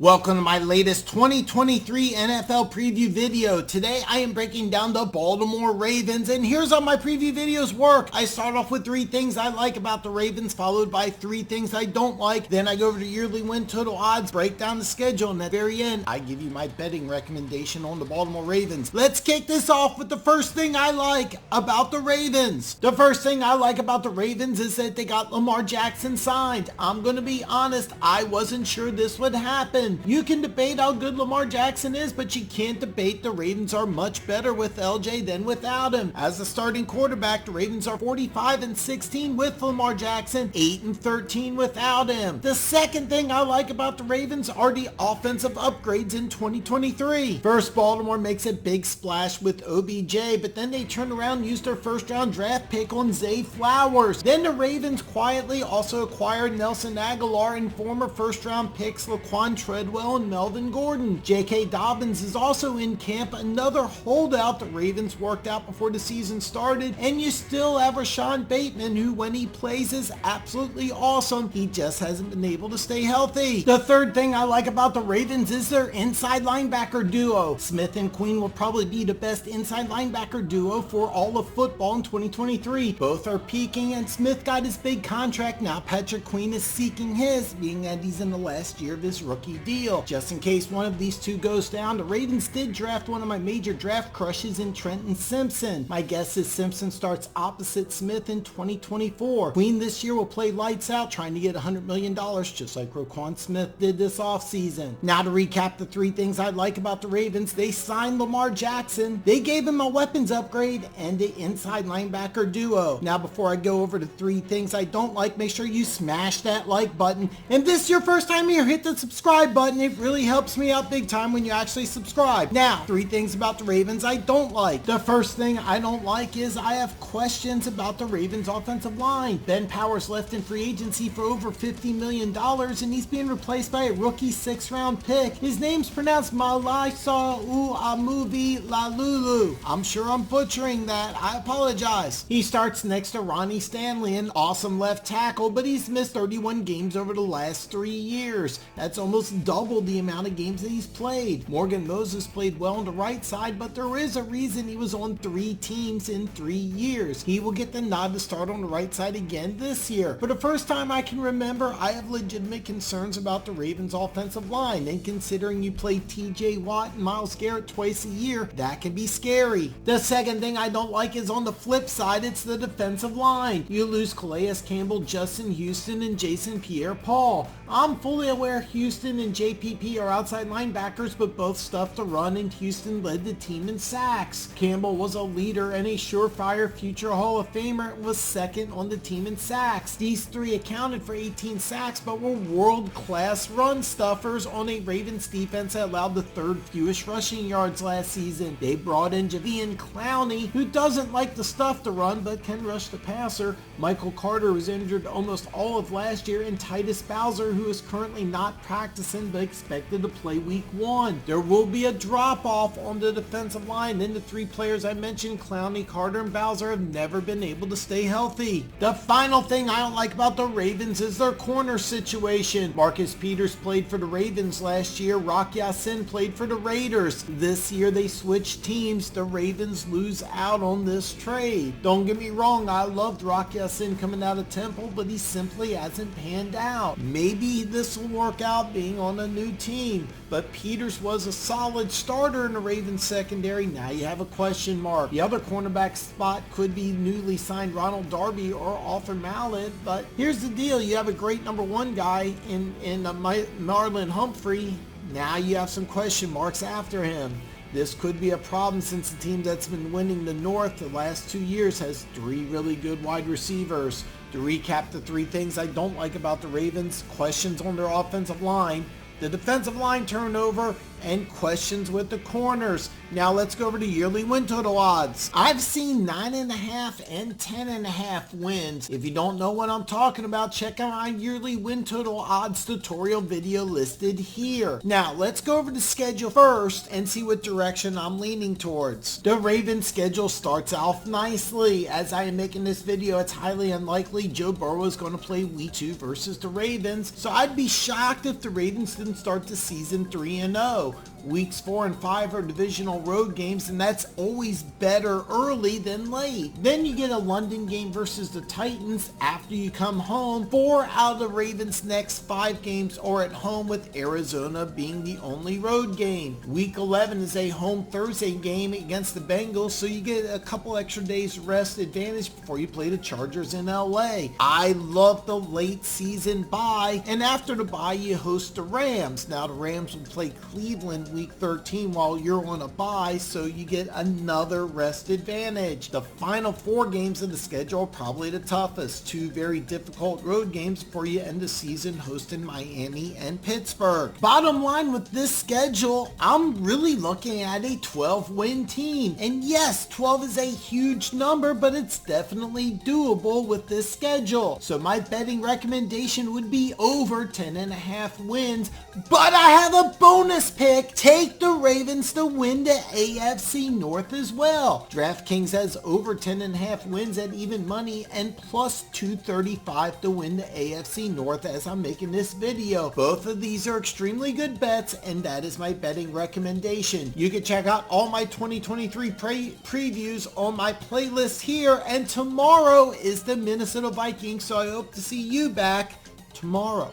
Welcome to my latest 2023 NFL preview video. Today I am breaking down the Baltimore Ravens, and here's how my preview videos work. I start off with 3 things I like about the Ravens, followed by 3 things I don't like. Then I go over to yearly win total odds, break down the schedule, and at the very end, I give you my betting recommendation on the Baltimore Ravens. Let's kick this off with the first thing I like about the Ravens. The first thing I like about the Ravens is that they got Lamar Jackson signed. I'm going to be honest, I wasn't sure this would happen. You can debate how good Lamar Jackson is, but you can't debate the Ravens are much better with LJ than without him. As the starting quarterback, the Ravens are 45-16 with Lamar Jackson, 8-13 without him. The second thing I like about the Ravens are the offensive upgrades in 2023. First, Baltimore makes a big splash with OBJ, but then they turn around and use their first round draft pick on Zay Flowers. Then the Ravens quietly also acquired Nelson Aguilar and former first round picks Laquan Treadwell and Melvin Gordon. J.K. Dobbins is also in camp, another holdout the Ravens worked out before the season started, and you still have Rashawn Bateman, who when he plays is absolutely awesome. He just hasn't been able to stay healthy. The third thing I like about the Ravens is their inside linebacker duo. Smith and Queen will probably be the best inside linebacker duo for all of football in 2023. Both are peaking, and Smith got his big contract. Now Patrick Queen is seeking his, being that he's in the last year of his rookie deal. Just in case one of these two goes down, the Ravens did draft one of my major draft crushes in Trenton Simpson. My guess is Simpson starts opposite Smith in 2024. Queen this year will play lights out, trying to get $100 million, just like Roquan Smith did this offseason. Now to recap the 3 things I like about the Ravens: they signed Lamar Jackson, they gave him a weapons upgrade, and the inside linebacker duo. Now before I go over the 3 things I don't like, make sure you smash that like button. And if this is your first time here, hit the subscribe button. It really helps me out big time when you actually subscribe. Now, 3 things about the Ravens I don't like. The first thing I don't like is I have questions about the Ravens offensive line. Ben Powers left in free agency for over $50 million, and he's being replaced by a rookie 6th round pick. His name's pronounced Malaisa Uamuvi Lalulu. I'm sure I'm butchering that. I apologize. He starts next to Ronnie Stanley, an awesome left tackle, but he's missed 31 games over the last 3 years. That's almost double the amount of games that he's played. Morgan Moses played well on the right side, but there is a reason he was on 3 teams in 3 years. He will get the nod to start on the right side again this year. For the first time I can remember, I have legitimate concerns about the Ravens offensive line, and considering you play TJ Watt and Myles Garrett twice a year, that can be scary. The second thing I don't like is on the flip side, it's the defensive line. You lose Calais Campbell, Justin Houston, and Jason Pierre-Paul. I'm fully aware Houston and JPP are outside linebackers, but both stuffed the run, and Houston led the team in sacks. Campbell was a leader and a surefire future Hall of Famer, and was second on the team in sacks. These 3 accounted for 18 sacks, but were world-class run stuffers on a Ravens defense that allowed the 3rd fewest rushing yards last season. They brought in Jadeveon Clowney, who doesn't like to stuff the run, but can rush the passer. Michael Carter was injured almost all of last year, and Titus Bowser, who is currently not practicing but expected to play week 1. There will be a drop-off on the defensive line. Then the 3 players I mentioned, Clowney, Carter, and Bowser, have never been able to stay healthy. The final thing I don't like about the Ravens is their corner situation. Marcus Peters played for the Ravens last year. Rock Ya-Sin played for the Raiders. This year they switched teams. The Ravens lose out on this trade. Don't get me wrong, I loved Rock Ya-Sin coming out of Temple, but he simply hasn't panned out. Maybe this will work out being on a new team, but Peters was a solid starter in the Ravens secondary. Now you have a question mark. The other cornerback spot could be newly signed Ronald Darby or Arthur Mallett, but here's the deal. You have a great number 1 guy in Marlon Humphrey. Now you have some question marks after him. This could be a problem since the team that's been winning the North the last 2 years has 3 really good wide receivers. To recap the 3 things I don't like about the Ravens: questions on their offensive line, the defensive line turnover, and questions with the corners. Now let's go over to yearly win total odds. I've seen 9.5 and 10.5 wins. If you don't know what I'm talking about, check out my yearly win total odds tutorial video listed here. Now let's go over the schedule first and see what direction I'm leaning towards. The Ravens schedule starts off nicely. As I am making this video, it's highly unlikely Joe Burrow is going to play week 2 versus the Ravens, so I'd be shocked if the Ravens did and start the season 3-0. Weeks 4 and 5 are divisional road games, and that's always better early than late. Then you get a London game versus the Titans after you come home. 4 out of the Ravens' next 5 games are at home, with Arizona being the only road game. Week 11 is a home Thursday game against the Bengals, so you get a couple extra days rest advantage before you play the Chargers in LA. I love the late season bye, and after the bye you host the Rams. Now the Rams will play Cleveland week 13 while you're on a bye, so you get another rest advantage. The final 4 games of the schedule are probably the toughest. 2 very difficult road games before you end the season hosting Miami and Pittsburgh. Bottom line with this schedule, I'm really looking at a 12-win team. And yes, 12 is a huge number, but it's definitely doable with this schedule. So my betting recommendation would be over 10.5 wins, but I have a bonus pick. Take the Ravens to win the AFC North as well. DraftKings has over 10.5 wins at even money and plus 235 to win the AFC North as I'm making this video. Both of these are extremely good bets, and that is my betting recommendation. You can check out all my 2023 previews on my playlist here, and tomorrow is the Minnesota Vikings, so I hope to see you back tomorrow.